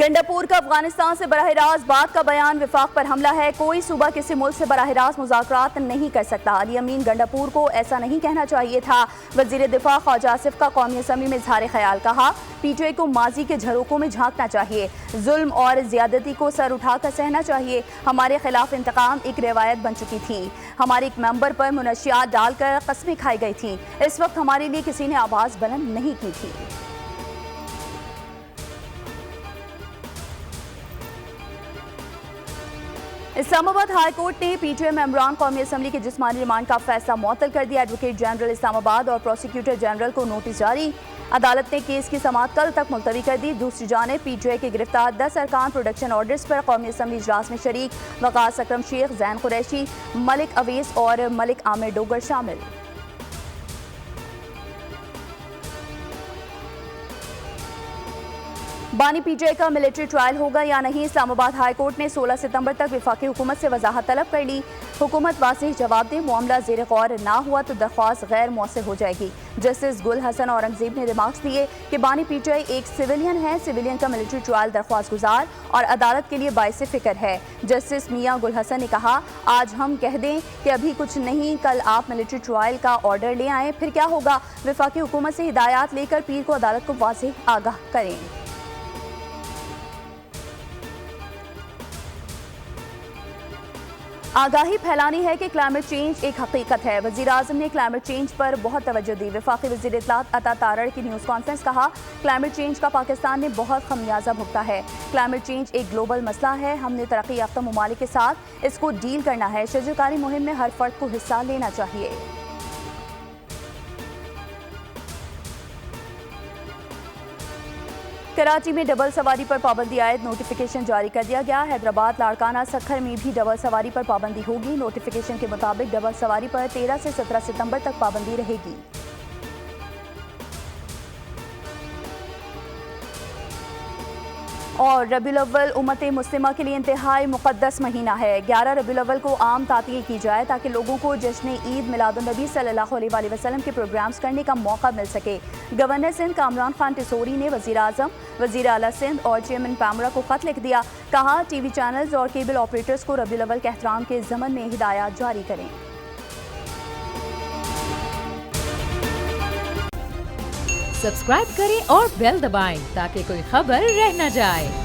गंडापुर का अफगानिस्तान से बराह रास्त बात का बयान विफाक पर हमला है। कोई सूबा किसी मुल्क से बराह रास्त मुज़ाकरात नहीं कर सकता। अली अमीन गंडापुर को ऐसा नहीं कहना चाहिए था। वज़ीर दिफा ख्वाजा आसिफ का कौमी असम्बली में इज़हार ख्याल। कहा पीटीआई को माजी के झरोकों में झांकना चाहिए, जुल्म और ज्यादती को सर उठाकर सहना चाहिए। हमारे खिलाफ इंतकाम एक रिवायत बन चुकी थी। हमारे एक मेंबर पर मुनशियात डालकर कस्में खाई गई थी। इस वक्त हमारे लिए किसी ने आवाज़ बुलंद नहीं की थी। इस्लामाबाद हाई कोर्ट ने पीटीआई मेंबरान कौमी असम्बली के जिस्मानी रिमांड का फैसला मुअत्तल कर दिया। एडवोकेट जनरल इस्लामाबाद और प्रोसिक्यूटर जनरल को नोटिस जारी। अदालत ने केस की समाअत कल तक मुलतवी कर दी। दूसरी जानिब पीटीआई के गिरफ्तार 10 अरकान प्रोडक्शन ऑर्डर्स पर कौमी असम्बली इजलास में शरीक वकास अकरम शेख, जैन कुरैशी, मलिक अवेस और मलिक आमिर डोगर शामिल। बानी पीटीआई का मिलिट्री ट्रायल होगा या नहीं, इस्लामाबाद हाई कोर्ट ने 16 सितंबर तक वफाकी हुकूमत से वजाहत तलब कर ली। हुकूमत वाज़ेह जवाब दे, मामला ज़ेर गौर ना हुआ तो दरख्वास्त गैर मौसर हो जाएगी। जस्टिस गुल हसन औरंगजेब ने रिमार्क्स दिए कि बानी पीटीआई एक सिविलियन है। सिविलियन का मिलिट्री ट्रायल दरख्वास्त गुजार और अदालत के लिए बाइस फिक्र है। जस्टिस मियां गुल हसन ने कहा, आज हम कह दें कि अभी कुछ नहीं, कल आप मिलिट्री ट्रायल का ऑर्डर ले आएँ, फिर क्या होगा? वफाकी हुकूमत से हिदायत लेकर पीर को अदालत को वाज़ेह आगाह करें। आगाही फैलानी है कि क्लाइमेट चेंज एक हकीकत है। वज़ीर आज़म ने क्लाइमेट चेंज पर बहुत तवज्जो दी। वफाकी वज़ीर इत्तलात अता तारड़ की न्यूज़ कॉन्फ्रेंस। कहा क्लाइमेट चेंज का पाकिस्तान ने बहुत खमियाजा भुगता है। क्लाइमेट चेंज एक ग्लोबल मसला है। हमने तरक्की याफ्ता ममालिक के साथ इसको डील करना है। शजरकारी मुहिम में हर फर्द को हिस्सा लेना चाहिए। कराची में डबल सवारी पर पाबंदी आयद नोटिफिकेशन जारी कर दिया गया। हैदराबाद, लाड़काना, सखर में भी डबल सवारी पर पाबंदी होगी। नोटिफिकेशन के मुताबिक डबल सवारी पर 13 से 17 सितंबर तक पाबंदी रहेगी। और रबीउल अव्वल उम्मत मुस्लिमा के लिए इंतहाई मुक़द्दस महीना है। 11 रबीउल अव्वल को आम तातील की जाए ताकि लोगों को जश्न ईद मिलादुन्नबी सल्लल्लाहु अलैहि वसल्लम के प्रोग्राम्स करने का मौका मिल सके। गवर्नर सिंध कामरान खान टिसोरी ने वज़ीर आज़म, वज़ीर आला सिंध और चेयरमैन पैमरा को खत लिख दिया। कहा टीवी चैनल्स और केबल ऑपरेटर्स को रबीउल अव्वल के एहतराम के ज़मन में हिदायत जारी करें। सब्सक्राइब करें और बेल दबाएं ताकि कोई खबर रह न जाए।